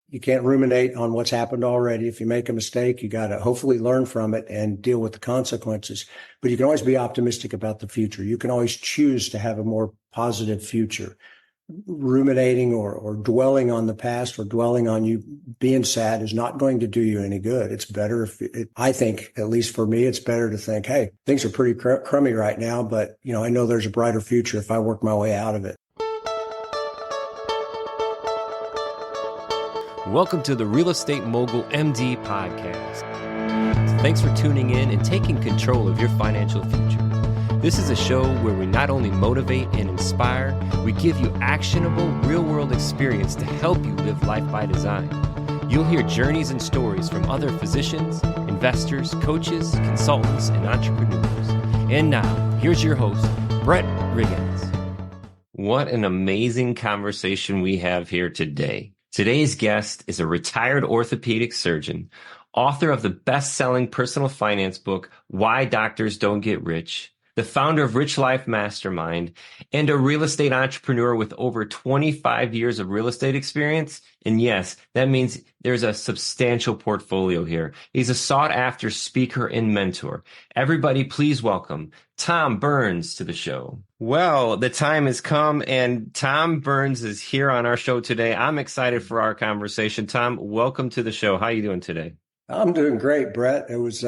you can't ruminate on what's happened already. If you make a mistake, you got to hopefully learn from it and deal with the consequences. But you can always be optimistic about the future. You can always choose to have a more positive future. Ruminating or dwelling on the past or dwelling on you being sad is not going to do you any good. It's better I think, at least for me, it's better to think, hey, things are pretty crummy right now, but I know there's a brighter future if I work my way out of it. Welcome to the Real Estate Mogul MD podcast. Thanks for tuning in and taking control of your financial future. This is a show where we not only motivate and inspire, we give you actionable real-world experience to help you live life by design. You'll hear journeys and stories from other physicians, investors, coaches, consultants, and entrepreneurs. And now, here's your host, Brett Riggins. What an amazing conversation we have here today. Today's guest is a retired orthopedic surgeon, author of the best-selling personal finance book, Why Doctors Don't Get Rich, the founder of Rich Life Mastermind, and a real estate entrepreneur with over 25 years of real estate experience. And yes, that means there's a substantial portfolio here. He's a sought-after speaker and mentor. Everybody, please welcome Tom Burns to the show. Well, the time has come, and Tom Burns is here on our show today. I'm excited for our conversation. Tom, welcome to the show. How are you doing today? I'm doing great, Brett. It was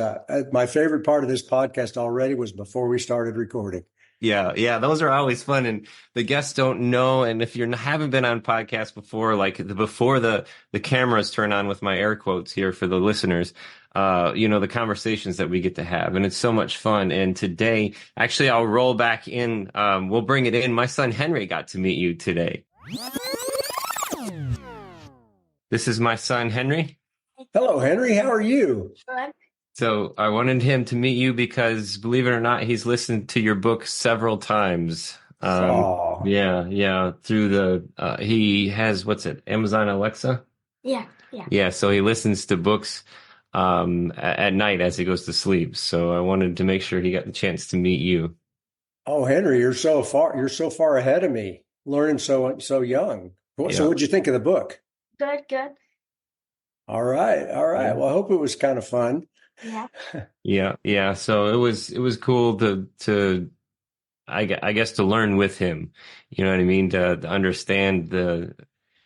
my favorite part of this podcast already was before we started recording. Yeah, those are always fun, and the guests don't know. And if you haven't been on podcasts before, before the cameras turn on with my air quotes here for the listeners, the conversations that we get to have, and it's so much fun. And today, actually, I'll roll back in. We'll bring it in. My son Henry got to meet you today. This is my son Henry. Hello, Henry. How are you? Good. So I wanted him to meet you because, believe it or not, he's listened to your book several times. Yeah. Through he has, Amazon Alexa? Yeah. Yeah, so he listens to books at night as he goes to sleep. So I wanted to make sure he got the chance to meet you. Oh, Henry, you're so far ahead of me, learning so young. Yeah. So what'd you think of the book? Good. All right. Yeah. Well, I hope it was kind of fun. Yeah. Yeah. So it was cool to I guess to learn with him. You know what I mean? To understand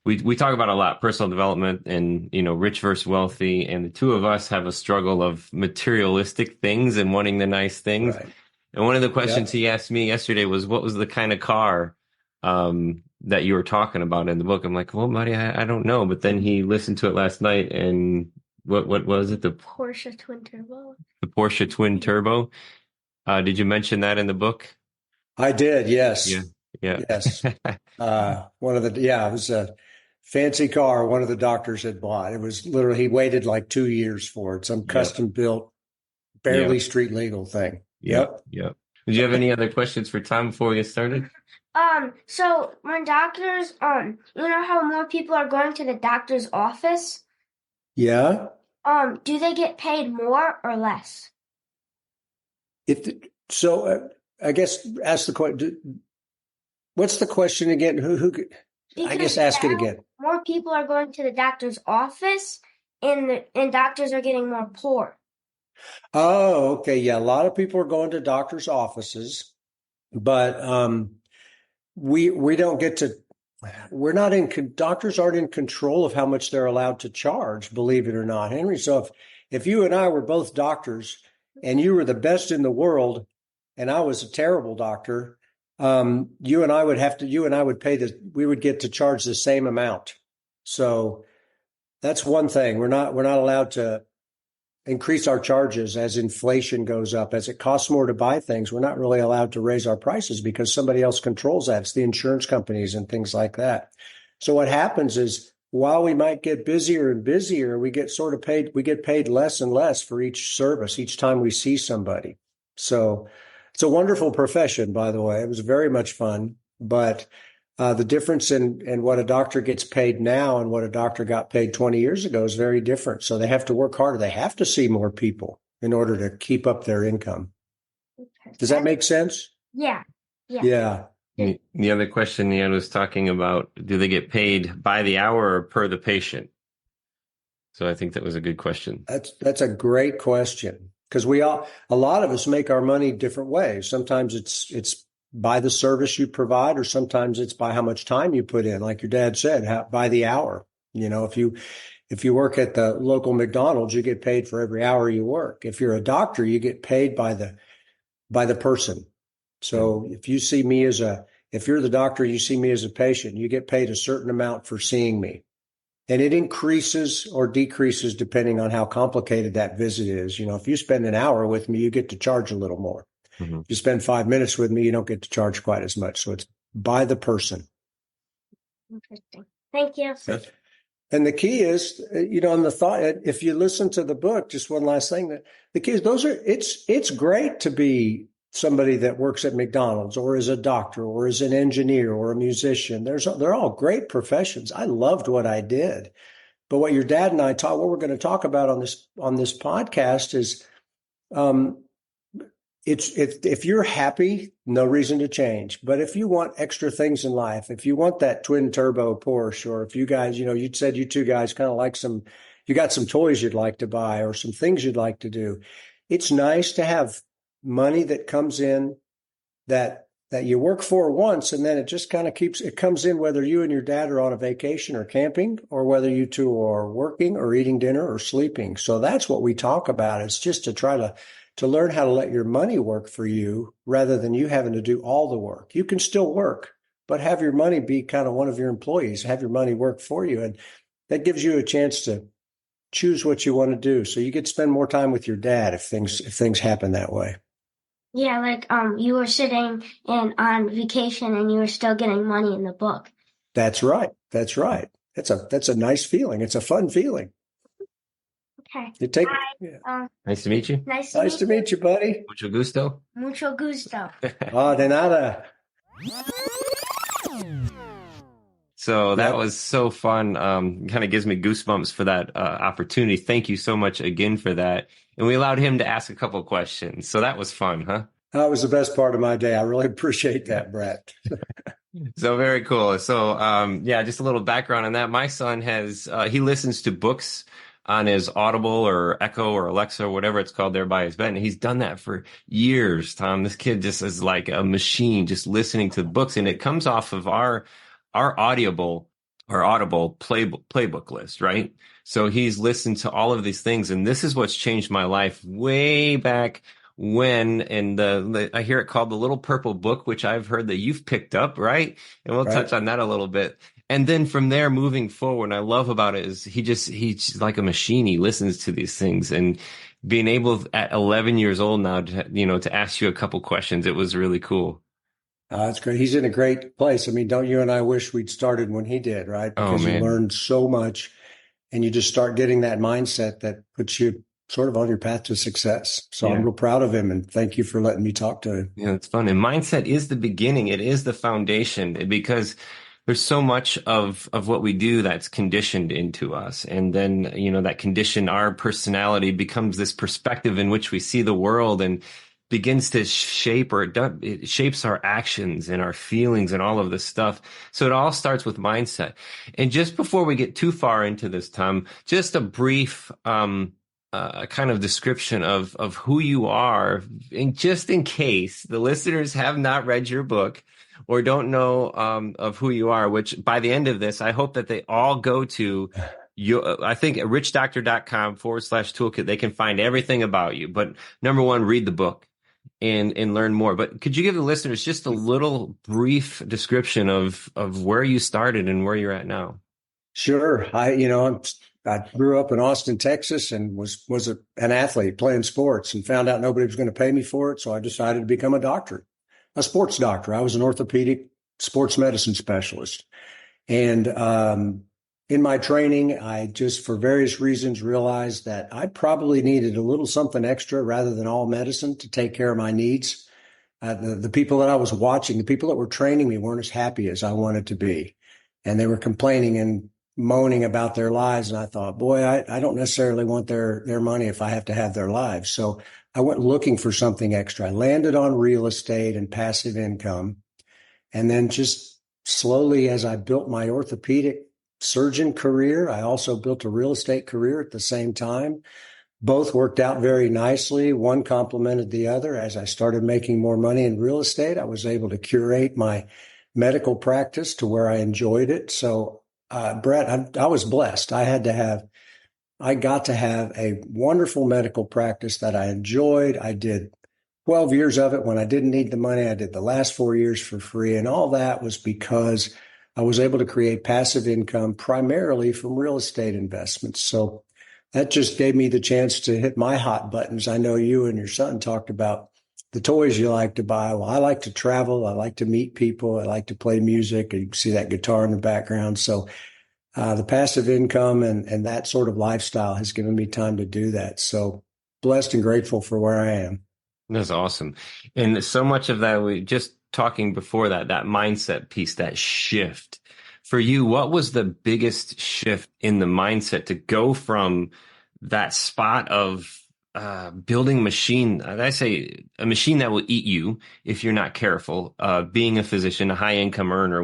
we talk about a lot, personal development and, rich versus wealthy. And the two of us have a struggle of materialistic things and wanting the nice things. Right. And one of the questions he asked me yesterday was, what was the kind of car that you were talking about in the book? I'm like, well, buddy, I don't know. But then he listened to it last night, and what was it? The Porsche Twin Turbo. The Porsche Twin Turbo. Did you mention that in the book? I did. Yes. Yeah. Yes. It was a fancy car one of the doctors had bought. It was literally, he waited like 2 years for it. Some custom built, barely street legal thing. Yep. Did you have any other questions for Tom before we get started? So when doctors, you know how more people are going to the doctor's office? Yeah. Do they get paid more or less? I guess ask the question. What's the question again? I guess ask it again. More people are going to the doctor's office, and doctors are getting more poor. Oh, okay. Yeah, a lot of people are going to doctors' offices, but we don't get to. Doctors aren't in control of how much they're allowed to charge, believe it or not, Henry. So if you and I were both doctors and you were the best in the world and I was a terrible doctor, you and I would we would get to charge the same amount. So that's one thing. We're not allowed to increase our charges as inflation goes up. As it costs more to buy things, we're not really allowed to raise our prices because somebody else controls that. It's the insurance companies and things like that. So what happens is while we might get busier and busier, we get paid less and less for each service, each time we see somebody. So it's a wonderful profession, by the way. It was very much fun, but the difference in what a doctor gets paid now and what a doctor got paid 20 years ago is very different. So they have to work harder. They have to see more people in order to keep up their income. Okay. Does that make sense? Yeah. The other question he was talking about, do they get paid by the hour or per the patient? So I think that was a good question. That's a great question, because a lot of us make our money different ways. Sometimes it's by the service you provide, or sometimes it's by how much time you put in. Like your dad said, by the hour. If you work at the local McDonald's, you get paid for every hour you work. If you're a doctor, you get paid by the person. So if you're the doctor, you see me as a patient, you get paid a certain amount for seeing me. And it increases or decreases depending on how complicated that visit is. If you spend an hour with me, you get to charge a little more. Mm-hmm. If you spend 5 minutes with me, you don't get to charge quite as much. So it's by the person. Interesting. Thank you. Yes. And the key is, on the thought, if you listen to the book, just one last thing, that the key is it's great to be somebody that works at McDonald's, or as a doctor, or as an engineer, or a musician. They're all great professions. I loved what I did. But what your dad and I what we're going to talk about on this podcast is, if you're happy, no reason to change. But if you want extra things in life, if you want that twin turbo Porsche, or if you guys, you said you two guys kind of like you got some toys you'd like to buy, or some things you'd like to do, it's nice to have money that comes in that you work for once, and then it just kind of comes in, whether you and your dad are on a vacation or camping, or whether you two are working or eating dinner or sleeping. So that's what we talk about. It's just to try to learn how to let your money work for you, rather than you having to do all the work. You can still work, but have your money be kind of one of your employees, have your money work for you. And that gives you a chance to choose what you want to do. So you get to spend more time with your dad if things happen that way. Yeah, like you were sitting on vacation and you were still getting money in the book. That's right. That's a nice feeling. It's a fun feeling. Okay. Nice to meet you. Nice to meet you, buddy. Mucho gusto. Mucho gusto. De nada. So that was so fun. Kind of gives me goosebumps for that opportunity. Thank you so much again for that. And we allowed him to ask a couple of questions. So that was fun, huh? That was the best part of my day. I really appreciate that, Brett. So very cool. So just a little background on that. My son he listens to books on his Audible or Echo or Alexa or whatever it's called there by his bed. And he's done that for years, Tom. This kid just is like a machine, just listening to books. And it comes off of our Audible playbook list, right? So he's listened to all of these things. And this is what's changed my life way back when, and I hear it called the Little Purple Book, which I've heard that you've picked up, right? And we'll touch on that a little bit. And then from there, moving forward, what I love about it is he's like a machine. He listens to these things, and being able at 11 years old now to ask you a couple questions, it was really cool. That's great. He's in a great place. I mean, don't you and I wish we'd started when he did, right? Because you learned so much, and you just start getting that mindset that puts you sort of on your path to success. So I'm real proud of him, and thank you for letting me talk to him. Yeah, it's fun. And mindset is the beginning. It is the foundation, because there's so much of what we do that's conditioned into us. And then, that condition, our personality becomes this perspective in which we see the world, and begins to shape, or it shapes our actions and our feelings and all of this stuff. So it all starts with mindset. And just before we get too far into this, Tom, just a brief kind of description of who you are, and just in case the listeners have not read your book or don't know of who you are, which by the end of this, I hope that they all go to I think at richdoctor.com/toolkit, they can find everything about you. But number one, read the book and learn more. But could you give the listeners just a little brief description of where you started and where you're at now? Sure. I grew up in Austin, Texas, and was an athlete playing sports, and found out nobody was going to pay me for it. So I decided to become a sports doctor. I was an orthopedic sports medicine specialist. And in my training, I just, for various reasons, realized that I probably needed a little something extra rather than all medicine to take care of my needs. The people that I was watching, the people that were training me, weren't as happy as I wanted to be. And they were complaining and moaning about their lives. And I thought, boy, I don't necessarily want their money if I have to have their lives. So I went looking for something extra. I landed on real estate and passive income. And then just slowly, as I built my orthopedic surgeon career. I also built a real estate career at the same time. Both worked out very nicely. One complemented the other. As I started making more money in real estate, I was able to curate my medical practice to where I enjoyed it. So, Brett, I was blessed. I got to have a wonderful medical practice that I enjoyed. I did 12 years of it when I didn't need the money. I did the last 4 years for free. And all that was because I was able to create passive income primarily from real estate investments. So that just gave me the chance to hit my hot buttons. I know you and your son talked about the toys you like to buy. Well, I like to travel. I like to meet people. I like to play music. You can see that guitar in the background. So the passive income and that sort of lifestyle has given me time to do that. So blessed and grateful for where I am. That's awesome. And so much of that, we just talking before that mindset piece, that shift for you, what was the biggest shift in the mindset to go from that spot of building a machine? I say a machine that will eat you if you're not careful. Being a physician, a high income earner,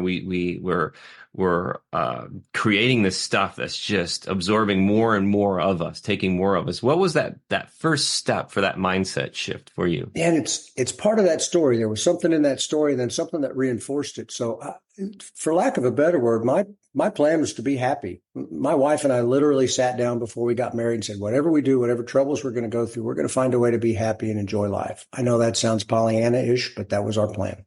we're creating this stuff that's just absorbing more and more of us, taking more of us. What was that first step for that mindset shift for you? And it's part of that story. There was something in that story, and then something that reinforced it. So, for lack of a better word, my plan was to be happy. My wife and I literally sat down before we got married and said, whatever we do, whatever troubles we're going to go through, we're going to find a way to be happy and enjoy life. I know that sounds Pollyanna-ish, but that was our plan.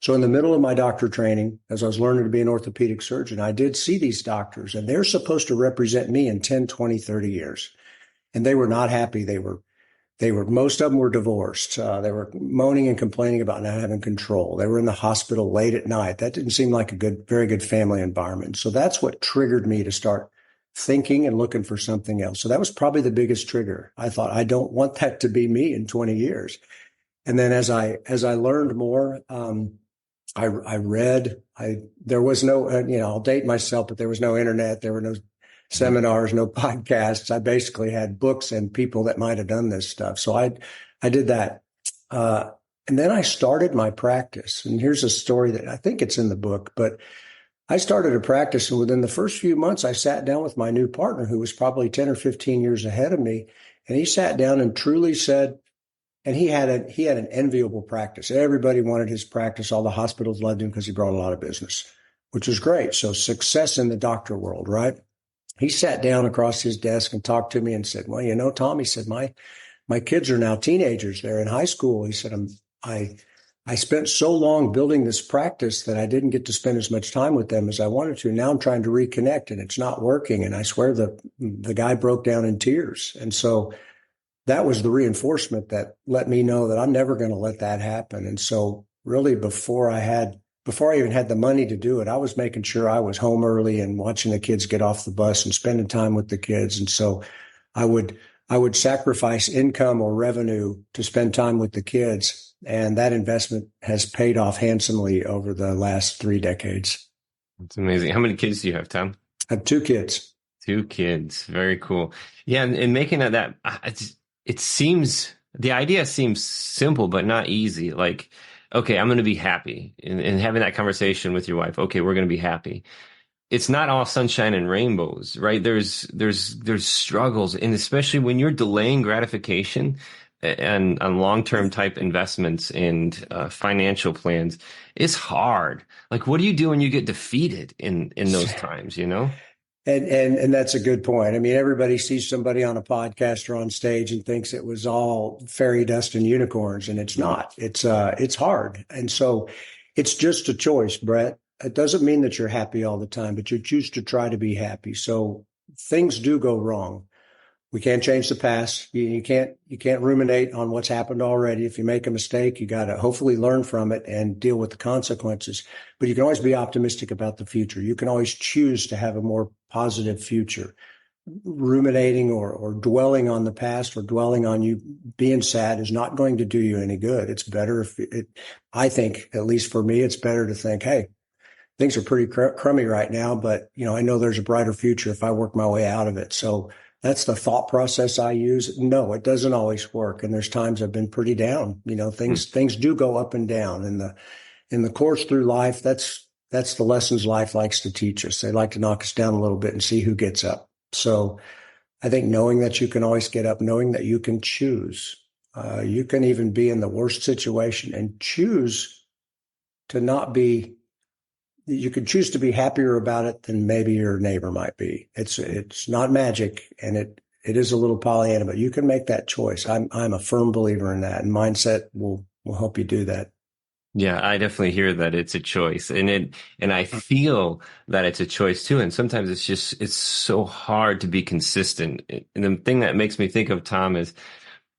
So in the middle of my doctor training, as I was learning to be an orthopedic surgeon, I did see these doctors, and they're supposed to represent me in 10, 20, 30 years. And they were not happy. Most of them were divorced. They were moaning and complaining about not having control. They were in the hospital late at night. That didn't seem like a very good family environment. So that's what triggered me to start thinking and looking for something else. So that was probably the biggest trigger. I thought, I don't want that to be me in 20 years. And then as I learned more, I read. There was no, I'll date myself, but there was no internet. There were no seminars, no podcasts. I basically had books and people that might have done this stuff. So I did that. And then I started my practice. And here's a story that I think it's in the book, but I started a practice. And within the first few months, I sat down with my new partner, who was probably 10 or 15 years ahead of me. And he sat down and truly said, and he had an enviable practice. Everybody wanted his practice. All the hospitals loved him because he brought a lot of business, which was great. So success in the doctor world, right? He sat down across his desk and talked to me and said, well, Tom, he said, my kids are now teenagers. They're in high school. He said, I spent so long building this practice that I didn't get to spend as much time with them as I wanted to. Now I'm trying to reconnect and it's not working. And I swear the guy broke down in tears. And so that was the reinforcement that let me know that I'm never going to let that happen. And so really before I even had the money to do it, I was making sure I was home early and watching the kids get off the bus and spending time with the kids. And so I would sacrifice income or revenue to spend time with the kids. And that investment has paid off handsomely over the last 3 decades. That's amazing. How many kids do you have, Tom? I have 2 kids. 2 kids. Very cool. Yeah. And making that the idea seems simple, but not easy. Like, okay, I'm going to be happy, and having that conversation with your wife. Okay, we're going to be happy. It's not all sunshine and rainbows, right? There's struggles, and especially when you're delaying gratification and on long-term type investments and financial plans, it's hard. Like, what do you do when you get defeated in those times, And that's a good point. I mean, everybody sees somebody on a podcast or on stage and thinks it was all fairy dust and unicorns, and it's not. It's hard. And so it's just a choice, Brett. It doesn't mean that you're happy all the time, but you choose to try to be happy. So things do go wrong. We can't change the past. You can't ruminate on what's happened already. If you make a mistake, you got to hopefully learn from it and deal with the consequences. But you can always be optimistic about the future. You can always choose to have a more positive future. Ruminating or dwelling on the past or dwelling on you being sad is not going to do you any good. It's better I think, at least for me, it's better to think, hey, things are pretty crummy right now, but I know there's a brighter future if I work my way out of it. So that's the thought process I use. No, it doesn't always work. And there's times I've been pretty down. Things do go up and down in the course through life. That's that's the lessons life likes to teach us. They like to knock us down a little bit and see who gets up. So I think knowing that you can always get up, knowing that you can choose, you can even be in the worst situation and choose to not be, you can choose to be happier about it than maybe your neighbor might be. It's not magic, and it is a little Pollyanna, but you can make that choice. I'm a firm believer in that, and mindset will help you do that. Yeah, I definitely hear that it's a choice, and I feel that it's a choice too. And sometimes it's so hard to be consistent. And the thing that makes me think of, Tom, is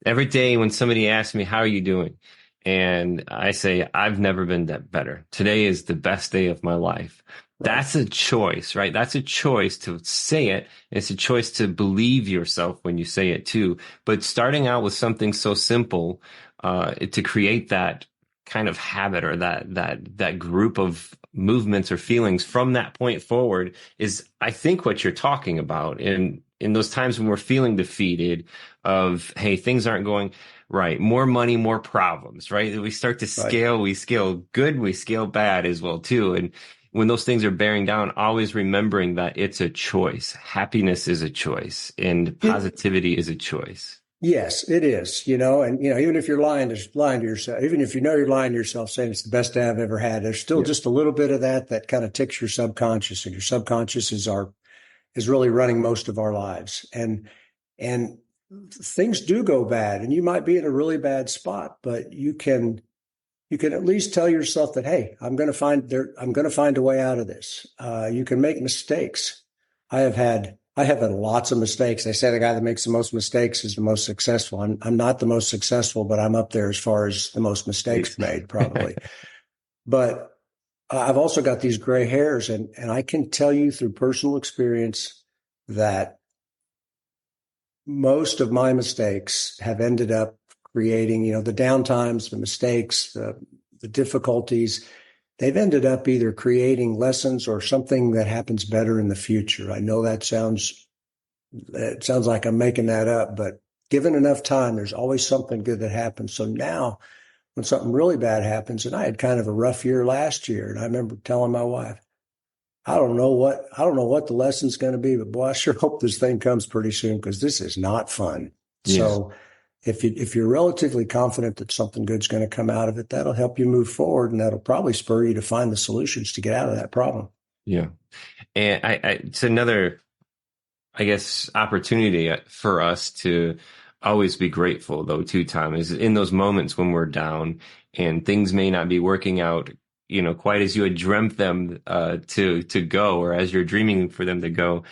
every day when somebody asks me, how are you doing? And I say, I've never been that better. Today is the best day of my life. Right. That's a choice, right? That's a choice to say it. It's a choice to believe yourself when you say it too. But starting out with something so simple, to create that kind of habit or that group of movements or feelings from that point forward is, I think, what you're talking about. And in those times when we're feeling defeated of, hey, things aren't going right, more money, more problems, right? We start to scale, Right. we scale good, we scale bad as well too. And when those things are bearing down, always remembering that it's a choice. Happiness is a choice and positivity is a choice. Yes, it is, and, even if you're lying to yourself, even if you're lying to yourself saying it's the best day I've ever had, there's still just a little bit of that kind of ticks your subconscious, and your subconscious is really running most of our lives. And things do go bad, and you might be in a really bad spot, but you can at least tell yourself that, hey, I'm going to find a way out of this. You can make mistakes. I have had lots of mistakes. They say the guy that makes the most mistakes is the most successful. I'm not the most successful, but I'm up there as far as the most mistakes made, probably. But I've also got these gray hairs, and I can tell you through personal experience that most of my mistakes have ended up creating, the downtimes, the mistakes, the difficulties. They've ended up either creating lessons or something that happens better in the future. I know it sounds like I'm making that up, but given enough time, there's always something good that happens. So now when something really bad happens, and I had kind of a rough year last year, and I remember telling my wife, I don't know what the lesson's going to be, but boy, I sure hope this thing comes pretty soon, because this is not fun. Yeah. So if you're relatively confident that something good's going to come out of it, that'll help you move forward, and that'll probably spur you to find the solutions to get out of that problem. Yeah. And it's another, I guess, opportunity for us to always be grateful, though, too, Tom, is in those moments when we're down and things may not be working out, quite as you had dreamt them to go, or as you're dreaming for them to go.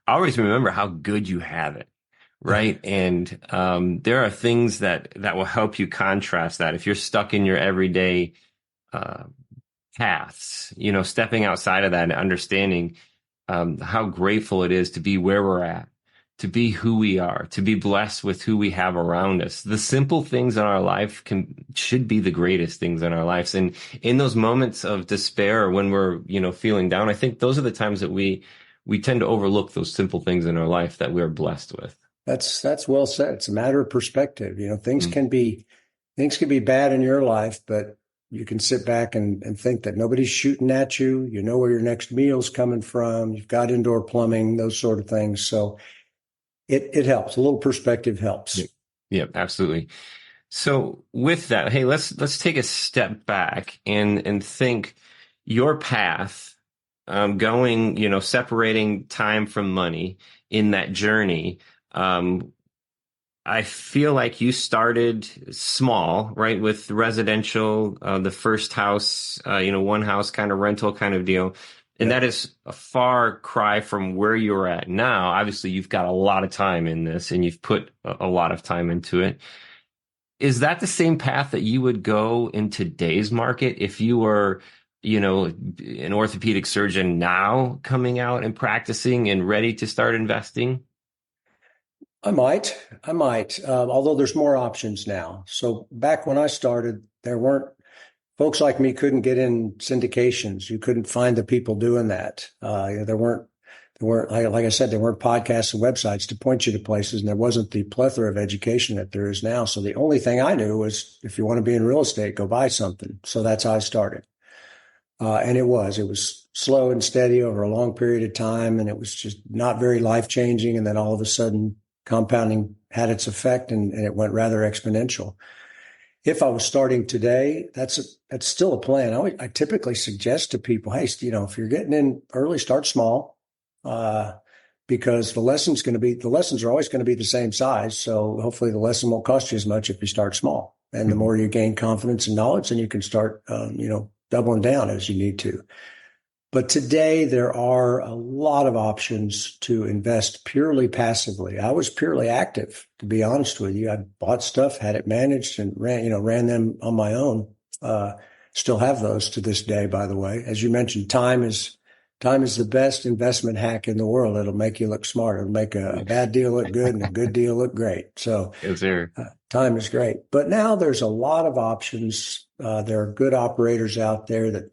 Always remember how good you have it. Right. And there are things that will help you contrast that. If you're stuck in your everyday paths, stepping outside of that and understanding how grateful it is to be where we're at, to be who we are, to be blessed with who we have around us. The simple things in our life should be the greatest things in our lives. And in those moments of despair, or when we're, feeling down, I think those are the times that we tend to overlook those simple things in our life that we're blessed with. That's well said. It's a matter of perspective. Things can be bad in your life, but you can sit back and think that nobody's shooting at you. You know where your next meal's coming from. You've got indoor plumbing, those sort of things. So it helps. A little perspective helps. Yeah, absolutely. So with that, hey, let's take a step back and think your path, going, separating time from money in that journey. I feel like you started small, right, with residential, the first house, one house kind of rental kind of deal. And that is a far cry from where you're at now. Obviously, you've got a lot of time in this, and you've put a lot of time into it. Is that the same path that you would go in today's market if you were, an orthopedic surgeon now coming out and practicing and ready to start investing? I might, although there's more options now. So back when I started, folks like me couldn't get in syndications. You couldn't find the people doing that. There weren't, like I said, there weren't podcasts and websites to point you to places, and there wasn't the plethora of education that there is now. So the only thing I knew was, if you want to be in real estate, go buy something. So that's how I started. And it was slow and steady over a long period of time. And it was just not very life changing. And then all of a sudden compounding had its effect and it went rather exponential. If I was starting today, that's still a plan. I typically suggest to people, hey, if you're getting in early, start small, because the lessons are always going to be the same size. So hopefully the lesson won't cost you as much if you start small. And the more you gain confidence and knowledge, then you can start, doubling down as you need to. But today there are a lot of options to invest purely passively. I was purely active, to be honest with you. I bought stuff, had it managed, and ran them on my own. Still have those to this day, by the way. As you mentioned, time is the best investment hack in the world. It'll make you look smart. It'll make a bad deal look good and a good deal look great. So Yes, sir. Time is great. But now there's a lot of options. There are good operators out there that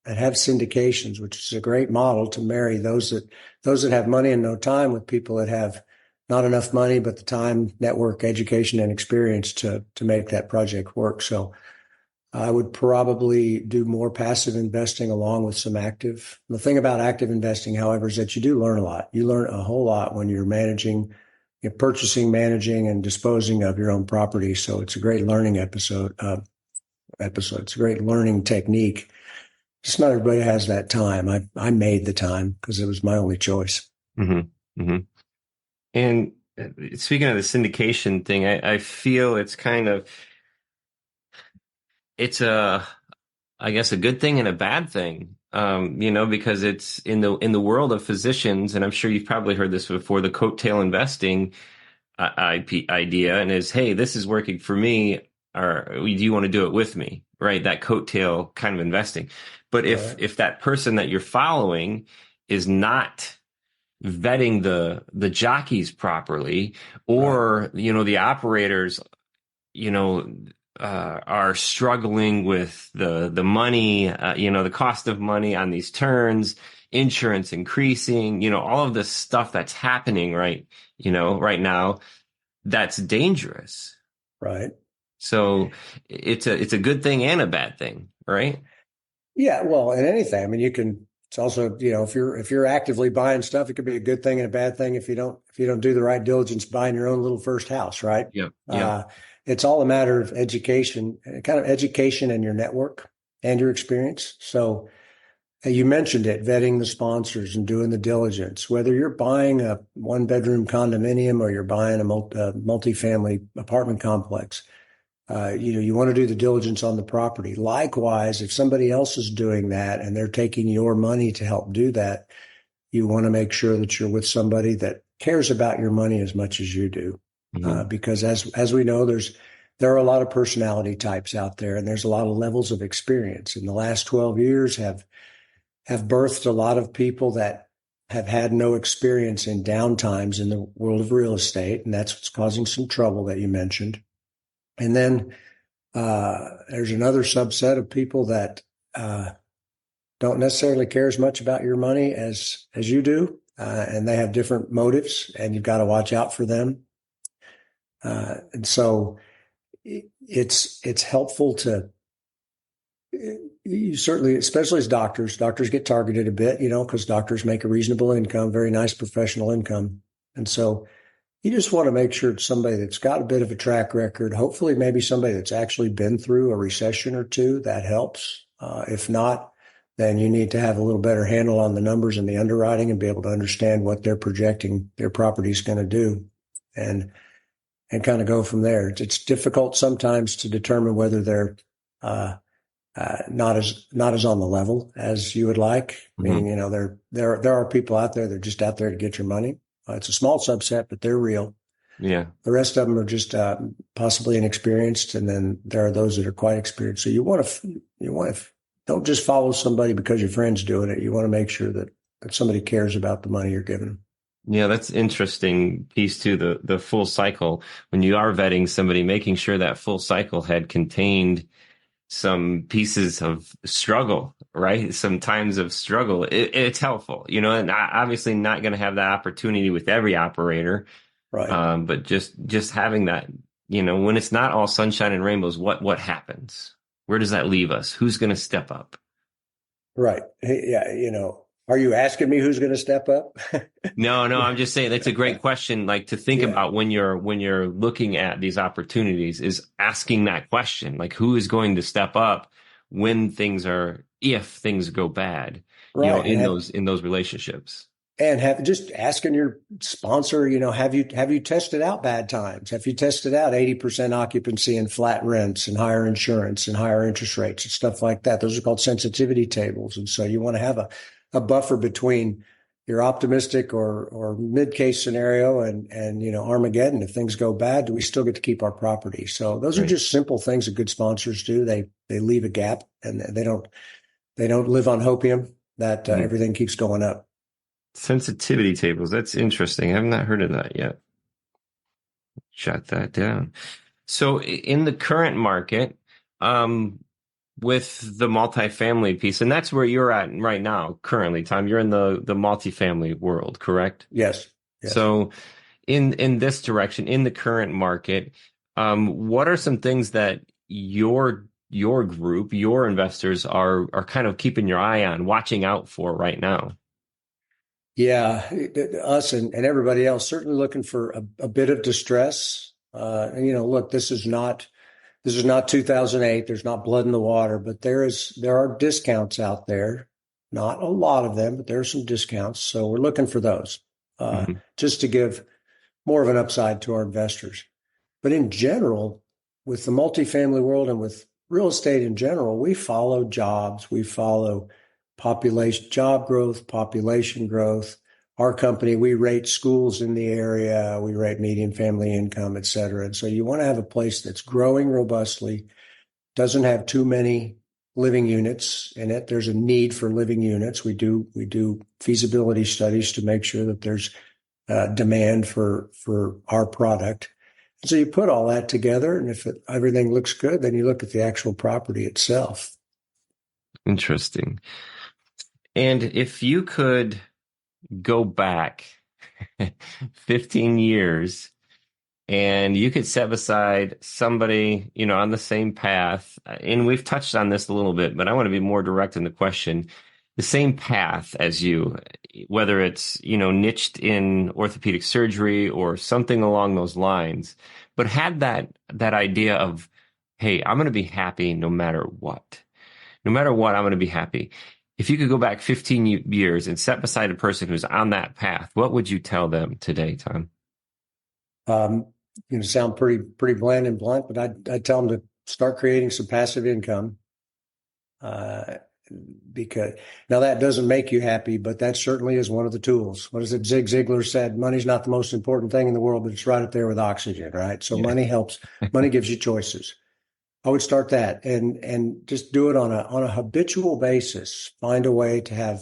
have syndications, which is a great model to marry those that have money and no time with people that have not enough money, but the time, network, education, and experience to make that project work. So I would probably do more passive investing along with some active. The thing about active investing, however, is that you do learn a lot. You learn a whole lot when you're purchasing, managing, and disposing of your own property. So it's a great learning episode. It's a great learning technique. Just not everybody has that time. I made the time because it was my only choice. Mm-hmm. Mm-hmm. And speaking of the syndication thing, I feel it's I guess a good thing and a bad thing. Because it's in the world of physicians, and I'm sure you've probably heard this before, the coattail investing idea, and is, hey, this is working for me, or do you want to do it with me? Right, that coattail kind of investing. But if that person that you're following is not vetting the jockeys properly, or the operators, are struggling with the money, the cost of money on these turns, insurance increasing, all of this stuff that's happening right now, that's dangerous. Right. So it's a good thing and a bad thing, right? Yeah. Well, in anything, I mean, it's also, if you're actively buying stuff, it could be a good thing and a bad thing if you don't do the right diligence buying your own little first house, right? Yeah. Yeah. It's all a matter of education and your network and your experience. So you mentioned it, vetting the sponsors and doing the diligence, whether you're buying a 1-bedroom condominium or you're buying a multifamily apartment complex. You want to do the diligence on the property. Likewise, if somebody else is doing that and they're taking your money to help do that, you want to make sure that you're with somebody that cares about your money as much as you do. Mm-hmm. Because as we know, there are a lot of personality types out there, and there's a lot of levels of experience. And the last 12 years have birthed a lot of people that have had no experience in downtimes in the world of real estate, and that's what's causing some trouble that you mentioned. And then there's another subset of people that don't necessarily care as much about your money as you do, and they have different motives, and you've got to watch out for them. And so it's helpful to you certainly, especially as doctors get targeted a bit, because doctors make a reasonable income, very nice professional income. And so you just want to make sure it's somebody that's got a bit of a track record, hopefully maybe somebody that's actually been through a recession or two. That helps. If not, then you need to have a little better handle on the numbers and the underwriting and be able to understand what they're projecting their property is going to do and kind of go from there. It's difficult sometimes to determine whether they're not as on the level as you would like. Mm-hmm. Meaning, there are people out there that are just out there to get your money. It's a small subset, but they're real. Yeah. The rest of them are just possibly inexperienced, and then there are those that are quite experienced. So you want to don't just follow somebody because your friend's doing it. You want to make sure that somebody cares about the money you're giving them. Yeah, that's interesting piece too. The full cycle, when you are vetting somebody, making sure that full cycle had contained some pieces of struggle, right? Some times of struggle. It's helpful, and obviously not going to have that opportunity with every operator, right? But just having that, when it's not all sunshine and rainbows, what happens? Where does that leave us? Who's going to step up? Right. Yeah. Are you asking me who's going to step up? No, no, I'm just saying that's a great question. Like to think Yeah. about when you're looking at these opportunities is asking that question, like who is going to step up when if things go bad, Right. in those relationships. And have just asking your sponsor, have you tested out bad times? Have you tested out 80% occupancy and flat rents and higher insurance and higher interest rates and stuff like that? Those are called sensitivity tables. And so you want to have a buffer between your optimistic or mid case scenario and Armageddon. If things go bad, do we still get to keep our property? So those are Right. just simple things that good sponsors do. They leave a gap and they don't live on hopium that Mhm. everything keeps going up. Sensitivity tables. That's interesting. I have not heard of that yet. Jot that down. So in the current market, with the multifamily piece, and that's where you're at right now, currently, Tom, you're in the multifamily world, correct? Yes. Yes. So in this direction, in the current market, what are some things that your group, your investors are kind of keeping your eye on, watching out for right now? Yeah, us and everybody else certainly looking for a bit of distress. Look, this is not 2008. There's not blood in the water, but there are discounts out there. Not a lot of them, but there are some discounts. So we're looking for those, Mhm. just to give more of an upside to our investors. But in general, with the multifamily world and with real estate in general, we follow jobs, we follow population, job growth, population growth. Our company, we rate schools in the area, we rate median family income, et cetera. And so you want to have a place that's growing robustly, doesn't have too many living units in it. There's a need for living units. We do feasibility studies to make sure that there's demand for our product. So you put all that together, and if everything looks good, then you look at the actual property itself. Interesting. And if you could go back 15 years and you could set aside somebody, on the same path, and we've touched on this a little bit, but I want to be more direct in the question, the same path as you, whether it's, niched in orthopedic surgery or something along those lines, but had that idea of, hey, I'm going to be happy no matter what. No matter what, I'm going to be happy. If you could go back 15 years and set beside a person who's on that path, what would you tell them today, Tom? Um, sound pretty bland and blunt, but I'd tell them to start creating some passive income. Uh, because now that doesn't make you happy, but that certainly is one of the tools. What is it? Zig Ziglar said, money's not the most important thing in the world, but it's right up there with oxygen, right? So Yeah. money helps. Money gives you choices. I would start that and just do it on a habitual basis. Find a way to have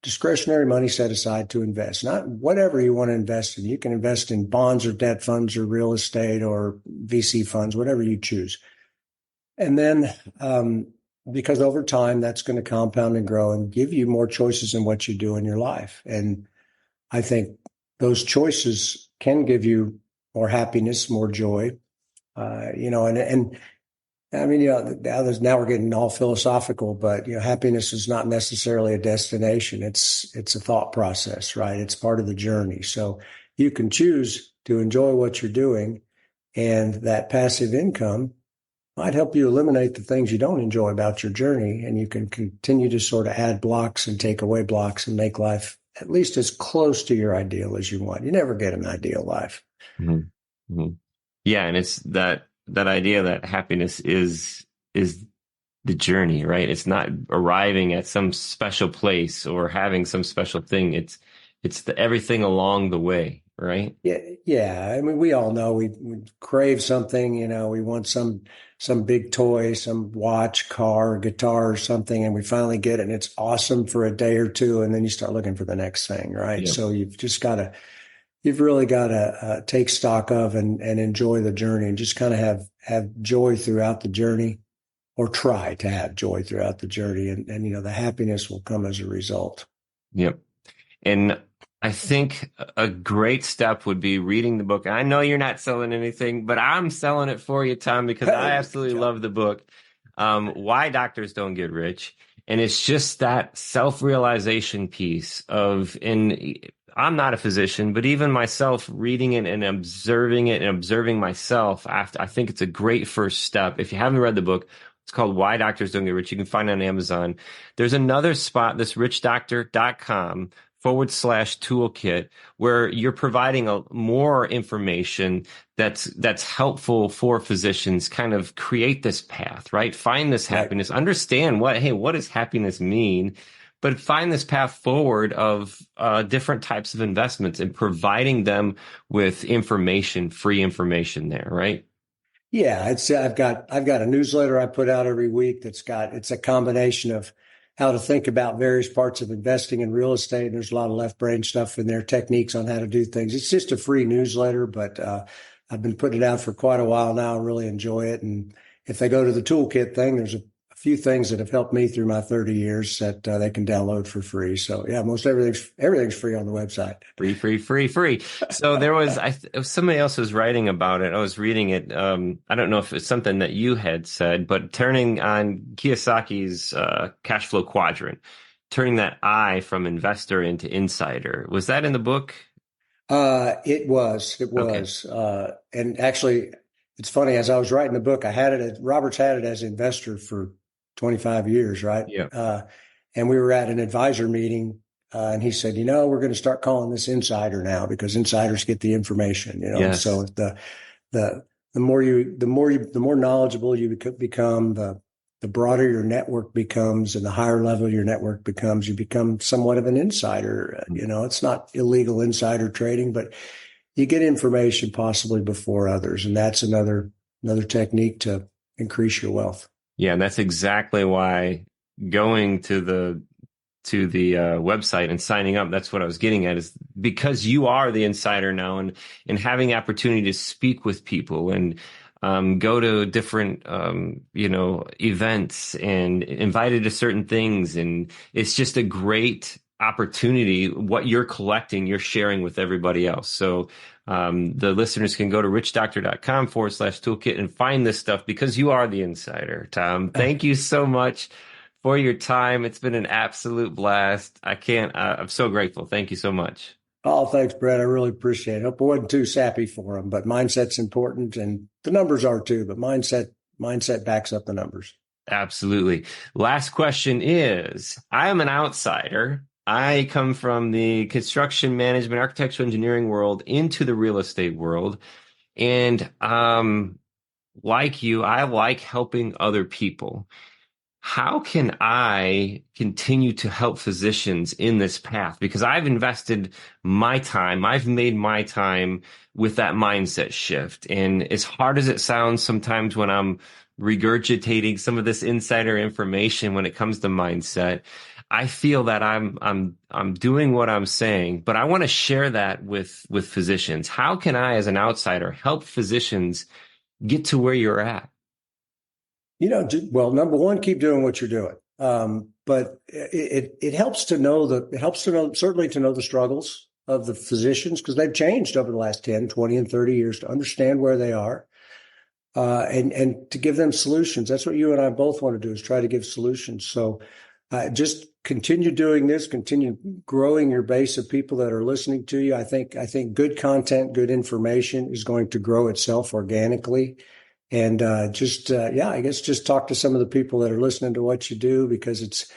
discretionary money set aside to invest, not whatever you want to invest in. You can invest in bonds or debt funds or real estate or VC funds, whatever you choose. And then, because over time, that's going to compound and grow and give you more choices in what you do in your life. And I think those choices can give you more happiness, more joy, and I mean, now we're getting all philosophical, but happiness is not necessarily a destination. It's a thought process, right? It's part of the journey. So you can choose to enjoy what you're doing, and that passive income might help you eliminate the things you don't enjoy about your journey, and you can continue to sort of add blocks and take away blocks and make life at least as close to your ideal as you want. You never get an ideal life. Mhm. Mhm. Yeah, and it's that idea that happiness is the journey, right? It's not arriving at some special place or having some special thing. It's the everything along the way, right? Yeah, yeah. I mean, we all know we crave something, we want some big toy, some watch, car, guitar, or something, and we finally get it, and it's awesome for a day or two, and then you start looking for the next thing, right? Yeah. So you've really got to take stock of and enjoy the journey, and just kind of have joy throughout the journey, or try to have joy throughout the journey, and the happiness will come as a result. Yep. And I think a great step would be reading the book. I know you're not selling anything, but I'm selling it for you, Tom, because I Hey, good absolutely job. love the book. Why Doctors Don't Get Rich. And it's just that self-realization piece of, and I'm not a physician, but even myself reading it and observing myself, I think it's a great first step. If you haven't read the book, it's called Why Doctors Don't Get Rich. You can find it on Amazon. There's another spot, this richdoctor.com/toolkit, where you're providing more information that's helpful for physicians kind of create this path, right? Find this happiness, understand what does happiness mean, but find this path forward of different types of investments and providing them with information, free information there, right? Yeah, I've got a newsletter I put out every week it's a combination of how to think about various parts of investing in real estate. And there's a lot of left brain stuff in there, techniques on how to do things. It's just a free newsletter, but I've been putting it out for quite a while now. I really enjoy it. And if they go to the toolkit thing, there's a few things that have helped me through my 30 years that they can download for free. So yeah, most everything's free on the website. Free. So there was, somebody else was writing about it. I was reading it. I don't know if it's something that you had said, but turning on Kiyosaki's cash flow quadrant, turning that I from investor into insider. Was that in the book? It was. Okay. And actually, it's funny, as I was writing the book, Robert's had it as investor for 25 years, right? Yeah. And we were at an advisor meeting, and he said, we're going to start calling this insider now because insiders get the information, Yes. So the more knowledgeable you become, the broader your network becomes and the higher level your network becomes, you become somewhat of an insider. It's not illegal insider trading, but you get information possibly before others. And that's another technique to increase your wealth. Yeah, and that's exactly why going to the website and signing up, that's what I was getting at, is because you are the insider now and having opportunity to speak with people and go to different, events and invited to certain things. And it's just a great opportunity. What you're collecting, you're sharing with everybody else. So the listeners can go to richdoctor.com/toolkit and find this stuff because you are the insider. Tom, thank you so much for your time. It's been an absolute blast. I'm so grateful. Thank you so much. Oh, thanks, Brett. I really appreciate it. Hope I wasn't too sappy for them, but mindset's important and the numbers are too, but mindset backs up the numbers. Absolutely. Last question is, I am an outsider. I come from the construction management, architectural engineering world into the real estate world. And like you, I like helping other people. How can I continue to help physicians in this path? Because I've invested my time, I've made my time with that mindset shift. And as hard as it sounds sometimes when I'm regurgitating some of this insider information when it comes to mindset, I feel that I'm doing what I'm saying, but I want to share that with physicians. How can I, as an outsider, help physicians get to where you're at? Well, number one, keep doing what you're doing. But it helps to know certainly to know the struggles of the physicians because they've changed over the last 10, 20, and 30 years to understand where they are and to give them solutions. That's what you and I both want to do is try to give solutions. So just continue doing this, continue growing your base of people that are listening to you. I think good content, good information is going to grow itself organically. And I guess just talk to some of the people that are listening to what you do because it's,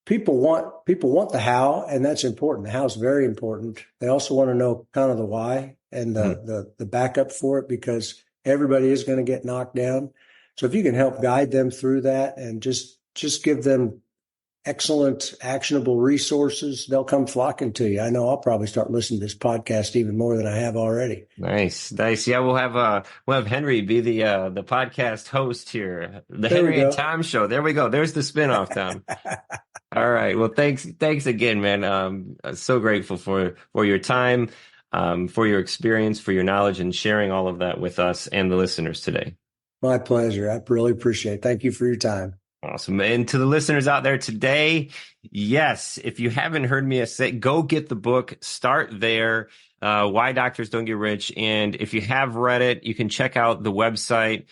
people want the how, and that's important. The how is very important. They also want to know kind of the why and the backup for it because everybody is going to get knocked down. So if you can help guide them through that and just give them excellent, actionable resources, they'll come flocking to you. I know I'll probably start listening to this podcast even more than I have already. Nice. Yeah, we'll have Henry be the podcast host here, the Henry and Tom Show. There we go. There's the spinoff, Tom. All right. Well, thanks again, man. I'm so grateful for your time, for your experience, for your knowledge, and sharing all of that with us and the listeners today. My pleasure. I really appreciate it. Thank you for your time. Awesome. And to the listeners out there today, yes, if you haven't heard me say, go get the book, start there, Why Doctors Don't Get Rich. And if you have read it, you can check out the website.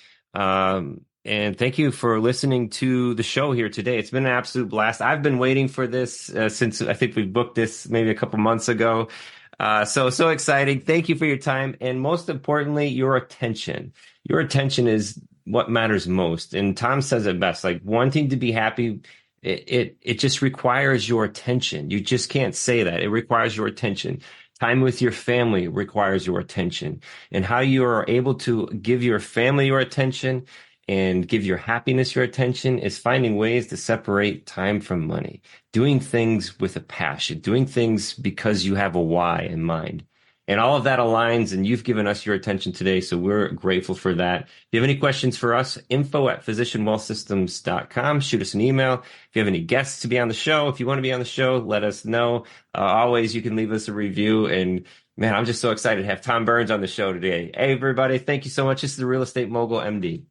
And thank you for listening to the show here today. It's been an absolute blast. I've been waiting for this since I think we booked this maybe a couple months ago. So exciting. Thank you for your time. And most importantly, your attention. Your attention is what matters most. And Tom says it best, like wanting to be happy, it just requires your attention. You just can't say that. It requires your attention. Time with your family requires your attention. And how you are able to give your family your attention and give your happiness your attention is finding ways to separate time from money, doing things with a passion, doing things because you have a why in mind. And all of that aligns, and you've given us your attention today, so we're grateful for that. If you have any questions for us, info@physicianwealthsystems.com. Shoot us an email. If you have any guests to be on the show, if you want to be on the show, let us know. Always, you can leave us a review. And man, I'm just so excited to have Tom Burns on the show today. Hey, everybody, thank you so much. This is the Real Estate Mogul MD.